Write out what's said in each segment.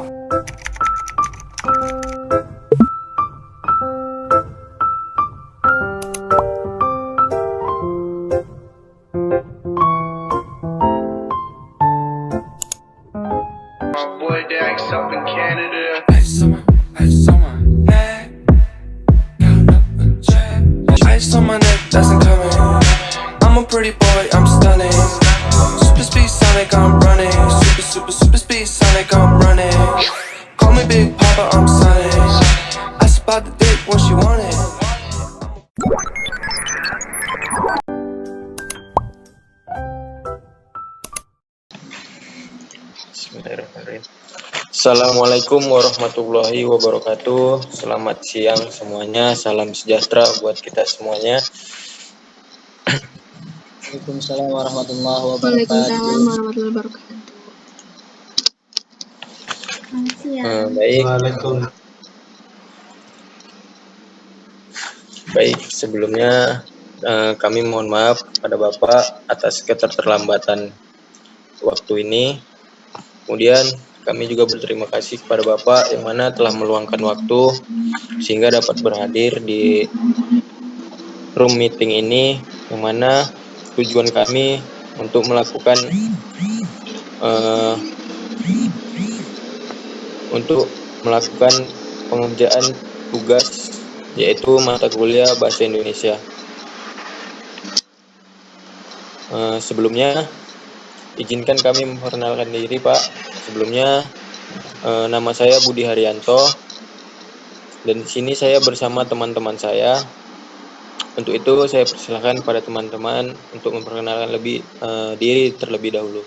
Boy Dax up in Canada. Ice on my neck, doesn't come in. I'm a pretty boy, I'm stunning. Super speed Sonic, I'm running. Super speed Sonic, I'm running. Call me Big Papa, I'm Sonic. I spot the dick when she want it. Bismillahirrahmanirrahim. Assalamualaikum warahmatullahi wabarakatuh. Selamat siang semuanya. Salam sejahtera buat kita semuanya. Waalaikumsalam warahmatullahi Waalaikumsalam wabarakatuh. warahmatullahi wabarakatuh. Selamat siang. Baik. Sebelumnya kami mohon maaf pada Bapak atas keterlambatan waktu ini. Kemudian kami juga berterima kasih kepada Bapak yang mana telah meluangkan waktu sehingga dapat berhadir di room meeting ini, yang mana tujuan kami untuk melakukan pengerjaan tugas, yaitu mata kuliah Bahasa Indonesia. Sebelumnya izinkan kami memperkenalkan diri, Pak. Sebelumnya nama saya Budi Haryanto, dan di sini saya bersama teman-teman saya. Untuk itu saya persilakan pada teman-teman untuk memperkenalkan diri terlebih dahulu.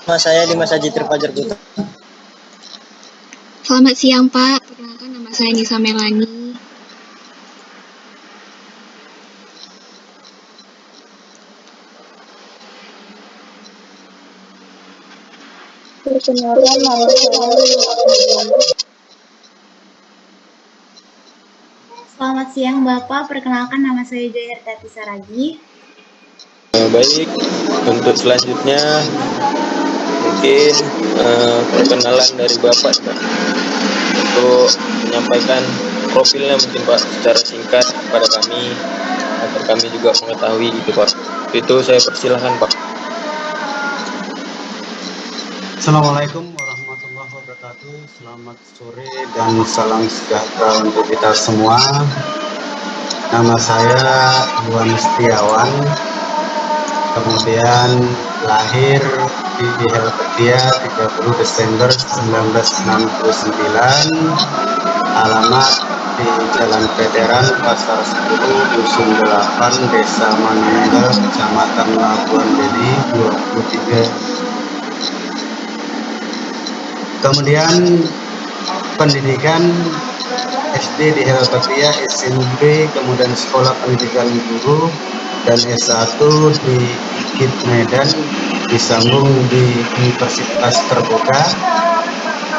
Nama saya Dimas Haji Fajar Putra. Selamat siang, Pak. Perkenalkan, nama saya Nisa Melani. Perkenalkan, nama saya. Selamat siang Bapak, perkenalkan nama saya Jaya Tati Saragi. Baik, untuk selanjutnya mungkin perkenalan dari Bapak, Pak, untuk menyampaikan profilnya mungkin, Pak, secara singkat kepada kami agar kami juga mengetahui gitu, Pak. Itu saya persilahkan, Pak. Assalamualaikum warahmatullahi wabarakatuh. Selamat sore dan salam sejahtera untuk kita semua. Nama saya Iwan Setiawan. Kemudian lahir di Helvetia 30 Desember 1969. Alamat di Jalan Veteran, Pasar 10, Dusun 8, Desa Manunggal, Kecamatan Labuan Deli, 23. Kemudian pendidikan SD di Helvetia, SMP, kemudian sekolah pendidikan guru, dan S1 di IKIP Medan, disambung di Universitas Terbuka.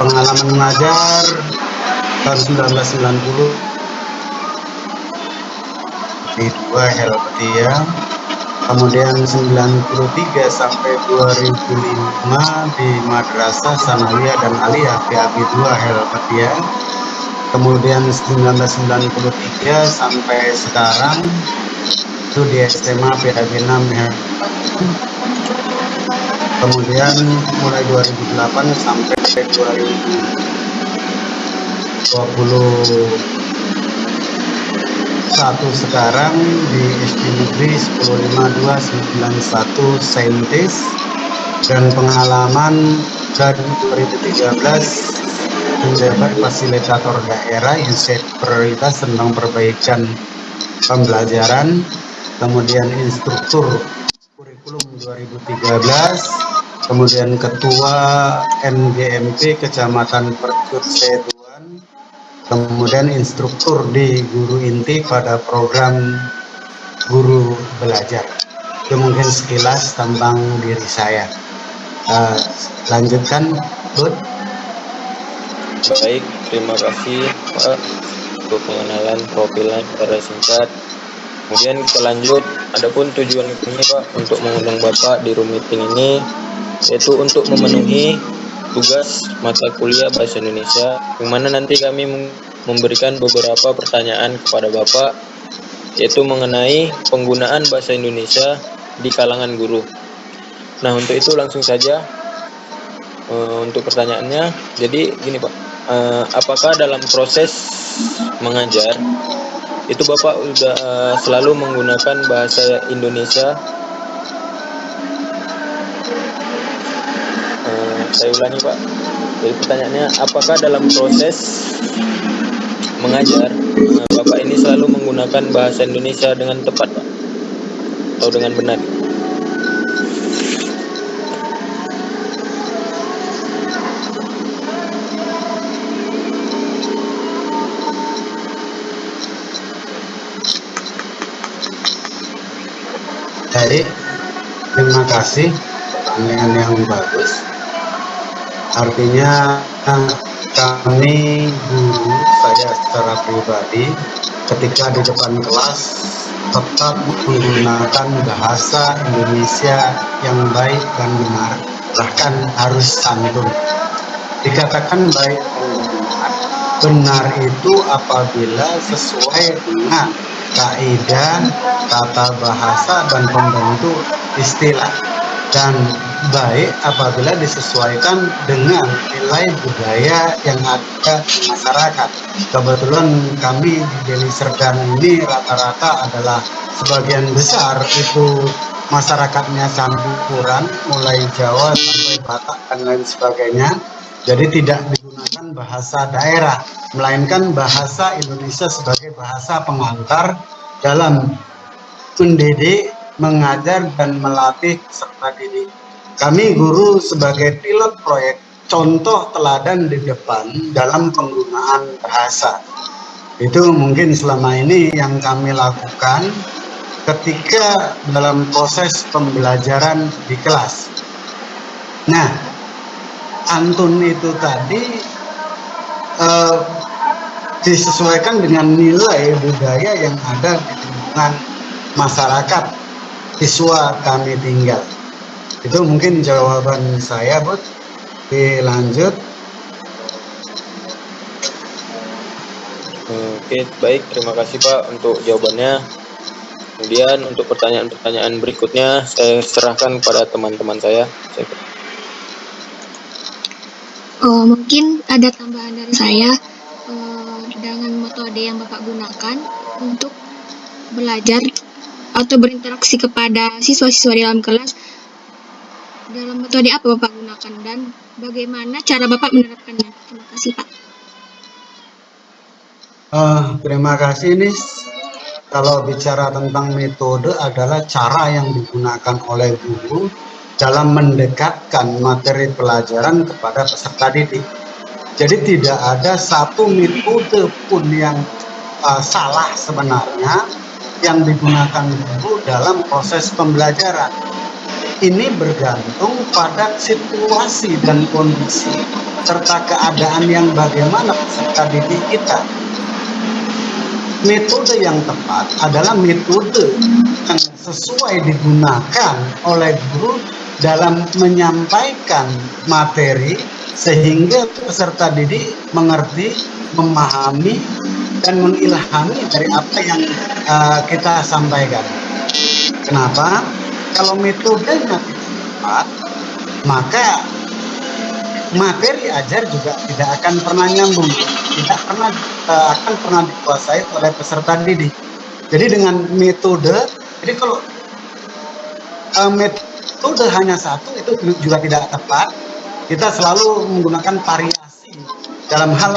Pengalaman mengajar tahun 1990 di 2 Helvetia, kemudian 93 sampai 2005 di Madrasah Sanawiyah dan Aliyah PAB 2 Helvetia, kemudian 1993 sampai sekarang itu di SMA PAB 6 Helvetia, kemudian mulai 2008 sampai 2021 sekarang di SD Negeri 105291 Saintis, dan pengalaman dari 2013 menjabat fasilitator daerah Insight Prioritas tentang perbaikan pembelajaran, kemudian instruktur kurikulum 2013, kemudian ketua NGMP Kecamatan Percut Setuan, kemudian instruktur di Guru Inti pada program Guru Belajar. Itu mungkin sekilas tentang diri saya. Lanjutkan, Bud. Baik, terima kasih, Pak, untuk pengenalan profilnya secara singkat. Kemudian kita lanjut adapun tujuan kami Pak untuk mengundang Bapak di room meeting ini yaitu untuk memenuhi tugas mata kuliah Bahasa Indonesia, yang mana nanti kami memberikan beberapa pertanyaan kepada Bapak, yaitu mengenai penggunaan Bahasa Indonesia di kalangan guru. Nah, untuk itu langsung saja untuk pertanyaannya. Jadi gini Pak, apakah dalam proses mengajar itu Bapak sudah selalu menggunakan bahasa Indonesia? Saya ulangi Pak. Jadi pertanyaannya, apakah dalam proses mengajar Bapak ini selalu menggunakan bahasa Indonesia dengan tepat Pak? Atau dengan benar? Baik, terima kasih, pertanyaan yang bagus. Artinya kami guru, saya secara pribadi ketika di depan kelas tetap menggunakan bahasa Indonesia yang baik dan benar, bahkan harus santun. Dikatakan baik dan benar, benar itu apabila sesuai dengan kaidah, tata bahasa, dan pembentuk istilah, dan baik apabila disesuaikan dengan nilai budaya yang ada di masyarakat. Kebetulan kami di Deli Serdang ini rata-rata adalah sebagian besar itu masyarakatnya campuran, mulai Jawa sampai Batak dan lain sebagainya. Jadi tidak digunakan bahasa daerah, melainkan bahasa Indonesia sebagai bahasa pengantar dalam mendidik, mengajar, dan melatih peserta didik. Kami guru sebagai pilot proyek, contoh teladan di depan dalam penggunaan bahasa. Itu mungkin selama ini yang kami lakukan ketika dalam proses pembelajaran di kelas. Nah, antun itu tadi disesuaikan dengan nilai budaya yang ada di lingkungan masyarakat siswa kami tinggal. Itu mungkin jawaban saya, Bud. Dilanjut. Oke, baik. Terima kasih Pak untuk jawabannya. Kemudian untuk pertanyaan-pertanyaan berikutnya saya serahkan kepada teman-teman saya. Mungkin ada tambahan dari saya dengan metode yang Bapak gunakan untuk belajar atau berinteraksi kepada siswa-siswa di dalam kelas. Dalam metode apa Bapak gunakan dan bagaimana cara Bapak menerapkannya? Terima kasih Pak. Terima kasih Nis. Kalau bicara tentang metode adalah cara yang digunakan oleh guru dalam mendekatkan materi pelajaran kepada peserta didik. Jadi tidak ada satu metode pun yang salah sebenarnya yang digunakan guru dalam proses pembelajaran. Ini bergantung pada situasi dan kondisi serta keadaan yang bagaimana peserta didik kita. Metode yang tepat adalah metode yang sesuai digunakan oleh guru dalam menyampaikan materi sehingga peserta didik mengerti, memahami, dan mengilhami dari apa yang kita sampaikan. Kenapa? Kalau metodenya tidak tepat, maka materi ajar juga tidak akan pernah nyambung, tidak akan pernah dikuasai oleh peserta didik. Jadi dengan metode, jadi kalau metode hanya satu itu juga tidak tepat. Kita selalu menggunakan variasi dalam hal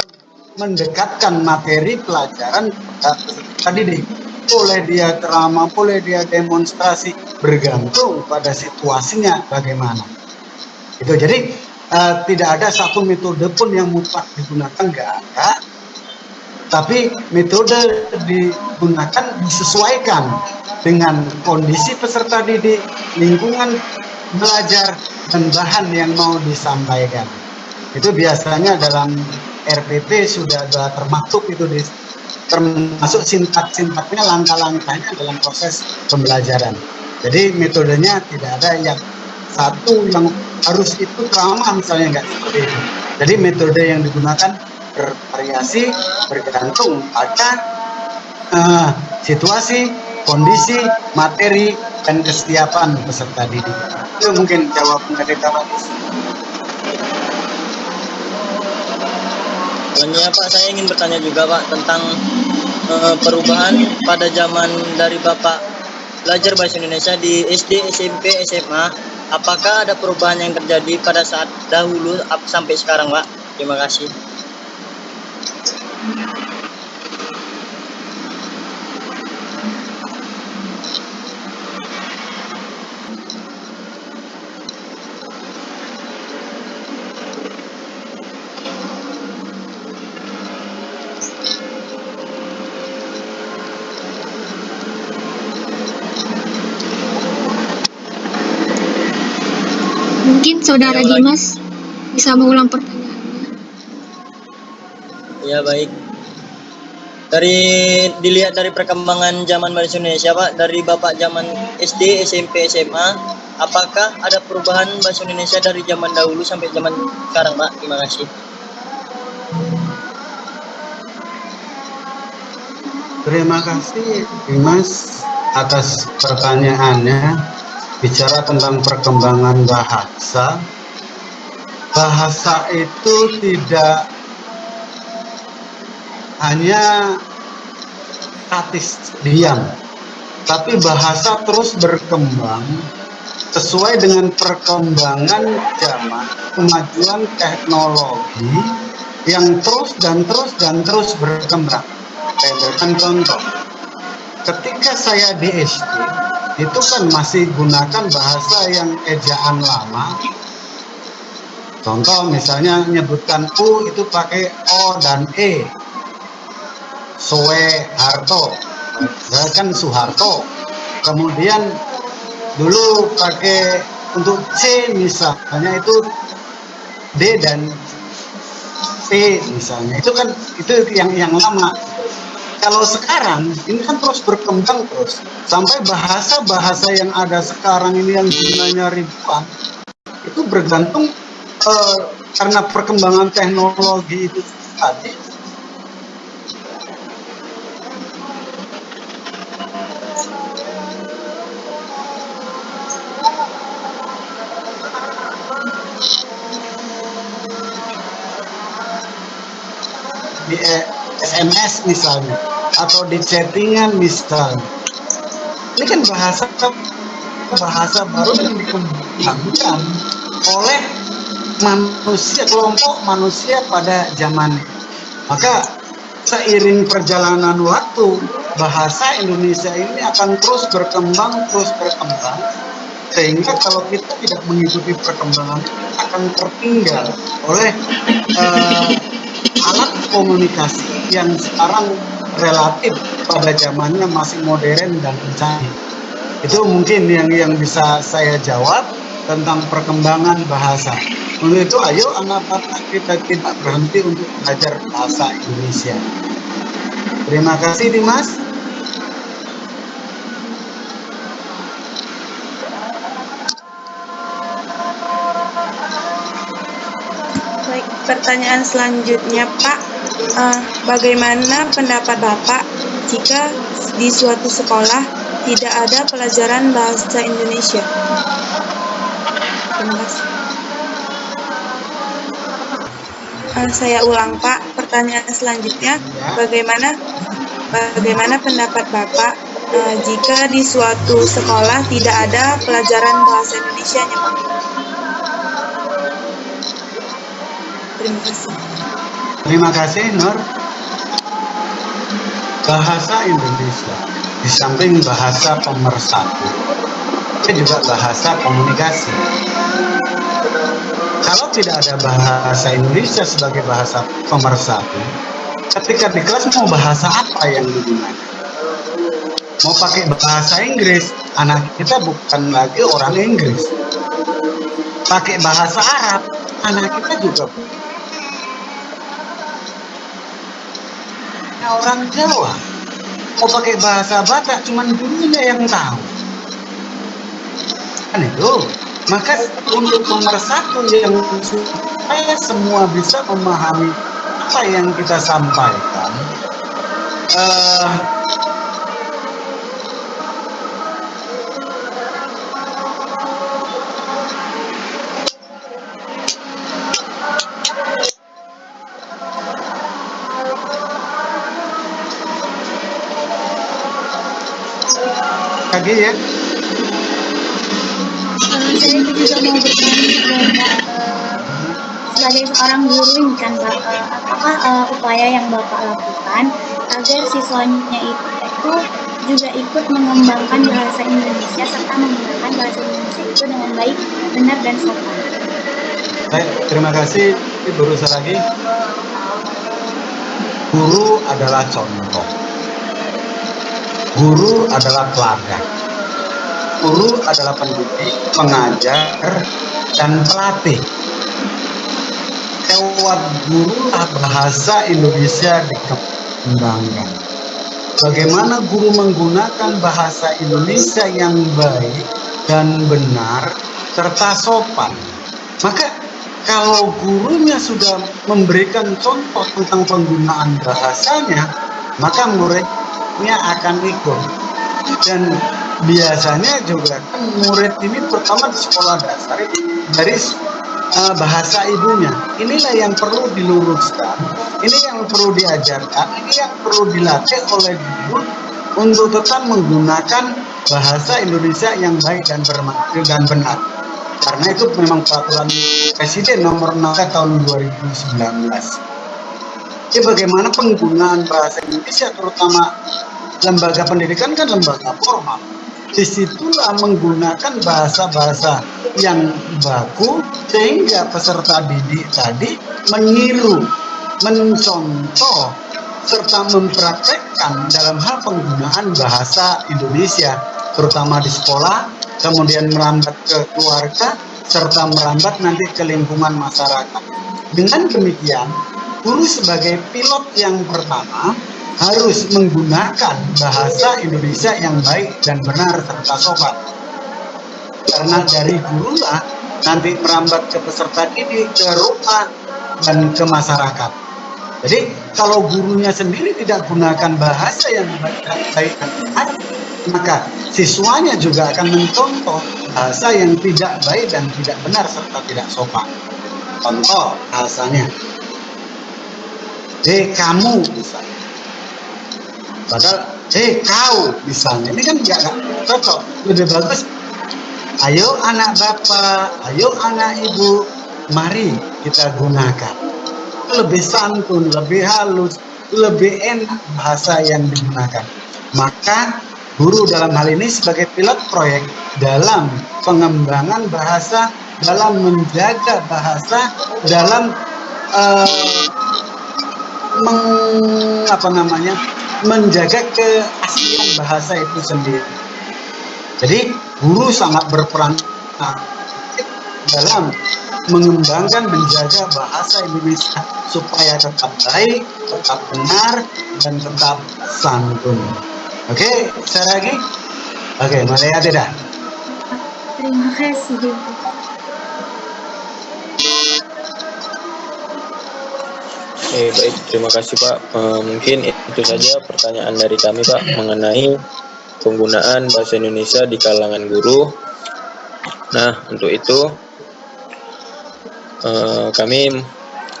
mendekatkan materi pelajaran kepada peserta didik. Boleh dia drama, boleh dia demonstrasi, bergantung pada situasinya bagaimana. Itu jadi tidak ada satu metode pun yang mutlak digunakan, nggak ada. Tapi metode digunakan disesuaikan dengan kondisi peserta didik, lingkungan belajar, dan bahan yang mau disampaikan. Itu biasanya dalam RPP sudah termaktub itu di termasuk sintak-sintaknya, langkah-langkahnya dalam proses pembelajaran. Jadi metodenya tidak ada yang satu yang harus itu ramah misalnya, enggak seperti itu. Jadi metode yang digunakan bervariasi bergantung pada situasi, kondisi, materi, dan kesiapan peserta didik. Itu mungkin jawaban dari Bapak. Selanjutnya Pak, saya ingin bertanya juga Pak tentang perubahan pada zaman dari Bapak belajar bahasa Indonesia di SD, SMP, SMA. Apakah ada perubahan yang terjadi pada saat dahulu sampai sekarang Pak? Terima kasih. Mungkin Saudara Saya ulangi. Dimas bisa mengulang pertanyaannya. Ya baik. Dilihat dari perkembangan zaman bahasa Indonesia Pak, dari Bapak zaman SD, SMP, SMA, apakah ada perubahan bahasa Indonesia dari zaman dahulu sampai zaman sekarang Pak? Terima kasih. Terima kasih Dimas atas pertanyaannya. Bicara tentang perkembangan bahasa, bahasa itu tidak hanya statis diam, tapi bahasa terus berkembang sesuai dengan perkembangan zaman, kemajuan teknologi yang terus berkembang. Saya berikan contoh, ketika saya di SD itu kan masih gunakan bahasa yang ejaan lama. Contoh misalnya menyebutkan U itu pakai O dan E. Soeharto, saya kan Soeharto. Kemudian dulu pakai untuk C misalnya itu D dan P misalnya. Itu kan itu yang lama. Kalau sekarang ini kan terus berkembang terus sampai bahasa-bahasa yang ada sekarang ini yang jumlahnya ribuan itu bergantung karena perkembangan teknologi itu tadi. Di SMS misalnya atau di chattingan misalnya, ini kan bahasa baru yang dikembangkan oleh kelompok manusia pada zaman. Maka seiring perjalanan waktu, bahasa Indonesia ini akan terus berkembang sehingga kalau kita tidak mengikuti perkembangan akan tertinggal oleh alat komunikasi yang sekarang relatif pada zamannya masih modern dan canggih. Itu mungkin yang bisa saya jawab tentang perkembangan bahasa. Untuk itu ayo anak-anak kita tidak berhenti untuk belajar bahasa Indonesia. Terima kasih Dimas. Baik, pertanyaan selanjutnya Pak, bagaimana pendapat Bapak jika di suatu sekolah tidak ada pelajaran bahasa Indonesia? Terima kasih. Saya ulang Pak, pertanyaan selanjutnya, bagaimana pendapat Bapak jika di suatu sekolah tidak ada pelajaran bahasa Indonesianya Pak? Terima kasih. Terima kasih Nur. Bahasa Indonesia di samping bahasa pemersatu, itu juga bahasa komunikasi. Kalau tidak ada bahasa Indonesia sebagai bahasa pemersatu, ketika di kelas mau bahasa apa yang digunakan? Mau pakai bahasa Inggris, anak kita bukan lagi orang Inggris. Pakai bahasa Arab, anak kita juga orang Jawa. Mau pakai bahasa Batak, cuman gurunya yang tahu. Kan itu. Maka untuk nomor satu yang supaya semua bisa memahami apa yang kita sampaikan, lagi ya. Saya juga mau bertanya sebagai seorang guru ini kan Pak, apakah upaya yang Bapak lakukan agar siswanya itu juga ikut mengembangkan bahasa Indonesia serta menggunakan bahasa Indonesia itu dengan baik, benar dan sopan? Baik, terima kasih Guru Saragi. Guru adalah contoh. Guru adalah teladan. Guru adalah pendidik, pengajar, dan pelatih. Lewat guru lah bahasa Indonesia dikembangkan. Bagaimana guru menggunakan bahasa Indonesia yang baik dan benar serta sopan. Maka kalau gurunya sudah memberikan contoh tentang penggunaan bahasanya, maka muridnya akan ikut. Dan biasanya juga kan murid ini pertama di sekolah dasar dari bahasa ibunya. Inilah yang perlu diluruskan, ini yang perlu diajarkan, ini yang perlu dilatih oleh guru untuk tetap menggunakan bahasa Indonesia yang baik dan benar. Karena itu memang peraturan Presiden nomor 6 tahun 2019. Jadi bagaimana penggunaan bahasa Indonesia, terutama lembaga pendidikan kan lembaga formal. Disitulah menggunakan bahasa-bahasa yang baku sehingga peserta didik tadi meniru, mencontoh, serta mempraktekkan dalam hal penggunaan bahasa Indonesia, terutama di sekolah, kemudian merambat ke keluarga, serta merambat nanti ke lingkungan masyarakat. Dengan demikian, guru sebagai pilot yang pertama harus menggunakan bahasa Indonesia yang baik dan benar serta sopan. Karena dari gurulah nanti merambat ke peserta didik, ke rumah, dan ke masyarakat. Jadi kalau gurunya sendiri tidak gunakan bahasa yang baik dan benar, maka siswanya juga akan mencontoh bahasa yang tidak baik dan tidak benar serta tidak sopan. Contoh bahasanya, kamu misalnya. Padahal, kau misalnya, ini kan nggak cocok. Lebih bagus, ayo anak bapak, ayo anak ibu, mari kita gunakan. Lebih santun, lebih halus, lebih enak bahasa yang digunakan. Maka guru dalam hal ini sebagai pilot proyek dalam pengembangan bahasa, dalam menjaga bahasa, dalam menjaga keaslian bahasa itu sendiri. Jadi guru sangat berperan dalam mengembangkan, menjaga bahasa Indonesia supaya tetap baik, tetap benar, dan tetap santun. Oke, saya lagi. Oke, Malaya tidak. Terima kasih. Baik, terima kasih Pak. Mungkin itu saja pertanyaan dari kami Pak mengenai penggunaan bahasa Indonesia di kalangan guru. Nah, untuk itu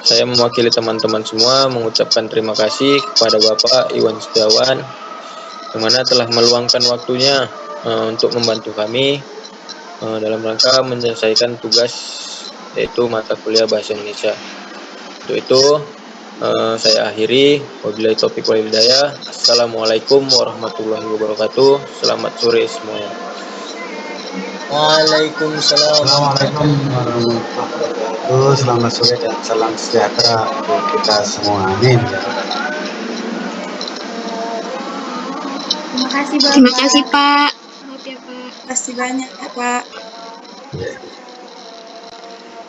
saya mewakili teman-teman semua mengucapkan terima kasih kepada Bapak Iwan Setiawan yang mana telah meluangkan waktunya untuk membantu kami dalam rangka menyelesaikan tugas yaitu mata kuliah bahasa Indonesia. Untuk itu saya akhiri. Wabillahi taufiq wal hidayah. Assalamualaikum warahmatullahi wabarakatuh. Selamat sore semuanya. Waalaikumsalam. Assalamualaikum warahmatullahi wabarakatuh. Selamat sore dan salam sejahtera untuk kita semua. Amin. Terima kasih Bapak. Terima kasih Pak. Maaf ya Pak. Terima kasih banyak ya Pak.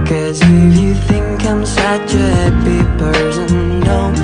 Cause if you think I'm such a happy person, don't